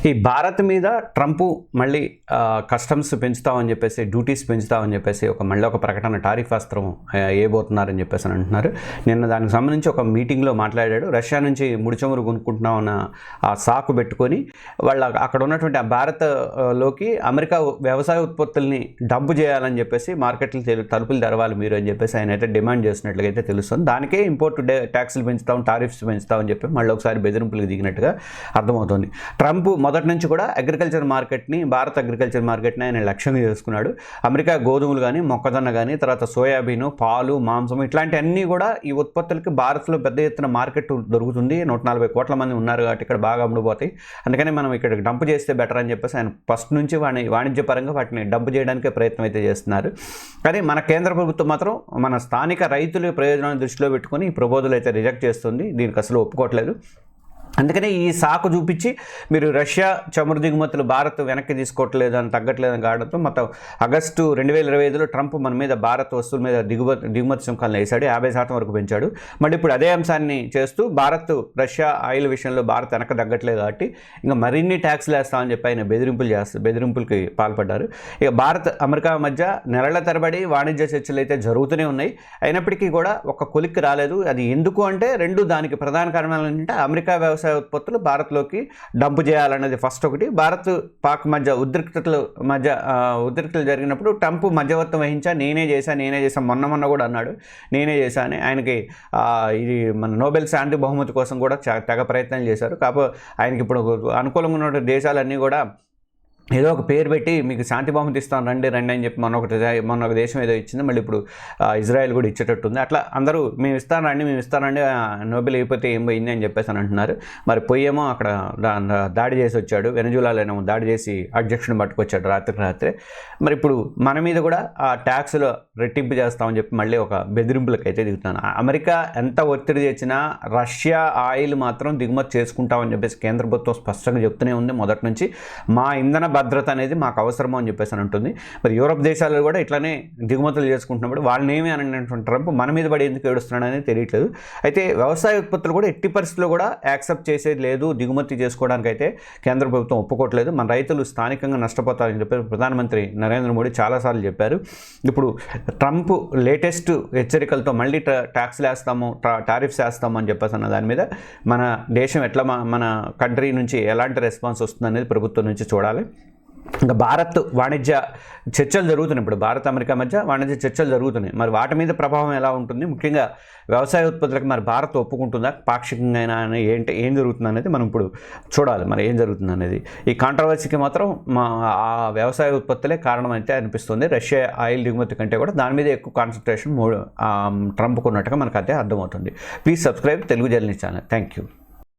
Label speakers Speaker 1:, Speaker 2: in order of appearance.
Speaker 1: ఈ భారత్ మీద ట్రంప్ మళ్ళీ కస్టమ్స్ పెంచుతామని చెప్పేసి, డ్యూటీస్ పెంచుతామని చెప్పేసి మళ్ళీ ఒక ప్రకటన, టారిఫ్ అస్త్రం వేయబోతున్నారని చెప్పేసి అని అంటున్నారు. నిన్న దానికి సంబంధించి ఒక మీటింగ్లో మాట్లాడాడు. రష్యా నుంచి ముడిచమురు కొనుక్కుంటున్నామన్న ఆ సాకు పెట్టుకొని వాళ్ళ అక్కడ ఉన్నటువంటి ఆ భారత్లోకి అమెరికా వ్యవసాయ ఉత్పత్తుల్ని డంప్ చేయాలని చెప్పేసి మార్కెట్లు తలుపులు తెరవాలి మీరు అని చెప్పేసి ఆయన అయితే డిమాండ్ చేసినట్లుగా అయితే తెలుస్తుంది. దానికే ఇంపోర్ట్ ట్యాక్స్లు పెంచుతాం, టారిఫ్స్ పెంచుతామని చెప్పి మళ్ళీ ఒకసారి బెదిరింపులకు దిగినట్టుగా అర్థమవుతుంది. ట్రంప్ మొదటి నుంచి కూడా అగ్రికల్చర్ మార్కెట్ని, భారత అగ్రికల్చర్ మార్కెట్ని ఆయన లక్ష్యంగా చేసుకున్నాడు. అమెరికా గోధుమలు కానీ, మొక్కజొన్న కానీ, తర్వాత సోయాబీను, పాలు, మాంసం ఇట్లాంటివన్నీ కూడా ఈ ఉత్పత్తులకి భారత్లో పెద్ద ఎత్తున మార్కెట్ దొరుకుతుంది. 140 కోట్ల మంది ఉన్నారు కాబట్టి ఇక్కడ బాగా అమ్ముడుపోతాయి. అందుకని మనం ఇక్కడ డంప్ చేస్తే బెటర్ అని చెప్పేసి ఆయన ఫస్ట్ నుంచి వాణిజ్యపరంగా వాటిని డంప్ చేయడానికే ప్రయత్నం అయితే చేస్తున్నారు. కానీ మన కేంద్ర ప్రభుత్వం మాత్రం మన స్థానిక రైతుల ప్రయోజనాన్ని దృష్టిలో పెట్టుకొని ఈ ప్రపోజల్ అయితే రిజెక్ట్ చేస్తుంది. దీనికి అసలు ఒప్పుకోవట్లేదు. అందుకనే ఈ సాకు చూపించి మీరు రష్యా చమురు దిగుమతులు భారత్ వెనక్కి తీసుకోవట్లేదు అని, తగ్గట్లేదని కావడంతో మొత్తం ఆగస్టు 2025లో ట్రంప్ మన మీద భారత్ వస్తువుల మీద దిగుమతి సుంకాలను వేశాడు. 50% వరకు పెంచాడు. మళ్ళీ ఇప్పుడు అదే అంశాన్ని చేస్తూ రష్యా ఆయిల్ విషయంలో భారత్ వెనక తగ్గట్లేదు కాబట్టి ఇంకా మరిన్ని ట్యాక్స్లు వేస్తామని చెప్పి ఆయన బెదిరింపులకి పాల్పడ్డారు. ఇక భారత్ అమెరికా మధ్య నెలల తరబడి వాణిజ్య చర్చలు అయితే జరుగుతూనే ఉన్నాయి. అయినప్పటికీ కూడా ఒక కొలిక్కి రాలేదు. అది ఎందుకు అంటే దానికి ప్రధాన కారణాలు ఏంటంటే అమెరికా వ్యవసాయ ఉత్పత్తులు భారత్లోకి డంప్ చేయాలనేది ఫస్ట్ ఒకటి. భారత్ పాక్ మధ్య ఉద్రిక్తతలు జరిగినప్పుడు ట్రంప్ మధ్యవర్తం వహించా, నేనే చేశా మొన్న కూడా అన్నాడు నేనే చేశా అని. ఆయనకి ఇది మన నోబెల్ శాంతి బహుమతి కోసం కూడా తెగ ప్రయత్నం చేశారు. కాకపోతే ఆయనకి ఇప్పుడు అనుకూలంగా ఉన్న దేశాలన్నీ కూడా ఏదో ఒక పేరు పెట్టి మీకు శాంతి బహుమతి ఇస్తాను రండి అని చెప్పి మొన్న ఒక దేశం ఏదో ఇచ్చింది. మళ్ళీ ఇప్పుడు ఇజ్రాయెల్ కూడా ఇచ్చేటట్టుంది. అట్లా అందరూ మేము ఇస్తానండి నోబెల్ అయిపోతే ఏం పోయింది అని చెప్పేసి అని అంటున్నారు. మరి పోయేమో అక్కడ దాడి చేసి వచ్చాడు, వెనజులాలో దాడి చేసి అధ్యక్షుడిని పట్టుకొచ్చాడు రాత్రి. మరి ఇప్పుడు మన మీద కూడా ఆ ట్యాక్స్లో రెట్టింపు చేస్తామని చెప్పి మళ్ళీ ఒక బెదిరింపులకు అయితే దిగుతున్నాను. అమెరికా ఎంత ఒత్తిడి తెచ్చినా రష్యా ఆయిల్ మాత్రం దిగుమతి చేసుకుంటామని చెప్పేసి కేంద్ర ప్రభుత్వం స్పష్టంగా చెప్తూనే ఉంది మొదటి నుంచి. మా ఇంధన భద్రత అనేది మాకు అవసరమో అని చెప్పేసి అని ఉంటుంది. మరి యూరోప్ దేశాలలో కూడా ఇట్లానే దిగుమతులు చేసుకుంటున్నప్పుడు వాళ్ళనేమి అనేటువంటి ట్రంప్ మన మీద పడి ఎందుకు ఏడుస్తున్నాడని తెలియట్లేదు. అయితే వ్యవసాయ ఉత్పత్తులు కూడా ఎట్టి పరిస్థితుల్లో కూడా యాక్సెప్ట్ చేసేది లేదు, దిగుమతి చేసుకోవడానికి అయితే కేంద్ర ప్రభుత్వం ఒప్పుకోవట్లేదు. మన రైతులు స్థానికంగా నష్టపోతారని చెప్పి ప్రధానమంత్రి నరేంద్ర మోడీ చాలాసార్లు చెప్పారు. ఇప్పుడు ట్రంప్ లేటెస్ట్ హెచ్చరికలతో మళ్ళీ ట్యాక్స్లు వేస్తాము, టారిఫ్స్ వేస్తాము అని చెప్పేసి అన్న దాని మీద మన దేశం ఎట్లా, మన కంట్రీ నుంచి ఎలాంటి రెస్పాన్స్ వస్తుంది అనేది ప్రభుత్వం నుంచి చూడాలి. ఇంకా భారత్ వాణిజ్య చర్చలు జరుగుతున్నాయి. ఇప్పుడు భారత్ అమెరికా మధ్య వాణిజ్య చర్చలు జరుగుతున్నాయి. మరి వాటి మీద ప్రభావం ఎలా ఉంటుంది, ముఖ్యంగా వ్యవసాయ ఉత్పత్తులకు మరి భారత్ ఒప్పుకుంటుందా, పాక్షికంగా ఏం జరుగుతుంది అనేది మనం ఇప్పుడు చూడాలి. మరి ఏం జరుగుతుంది అనేది ఈ కాంట్రవర్సీకి మాత్రం ఆ వ్యవసాయ ఉత్పత్తులే కారణం అయితే అనిపిస్తుంది. రష్యా ఆయిల్ దిగుమతి కంటే కూడా దాని మీద ఎక్కువ కాన్సన్ట్రేషన్ ట్రంప్కు ఉన్నట్టుగా మనకు అయితే అర్థమవుతుంది. Please subscribe Telugu journalist channel. Thank you.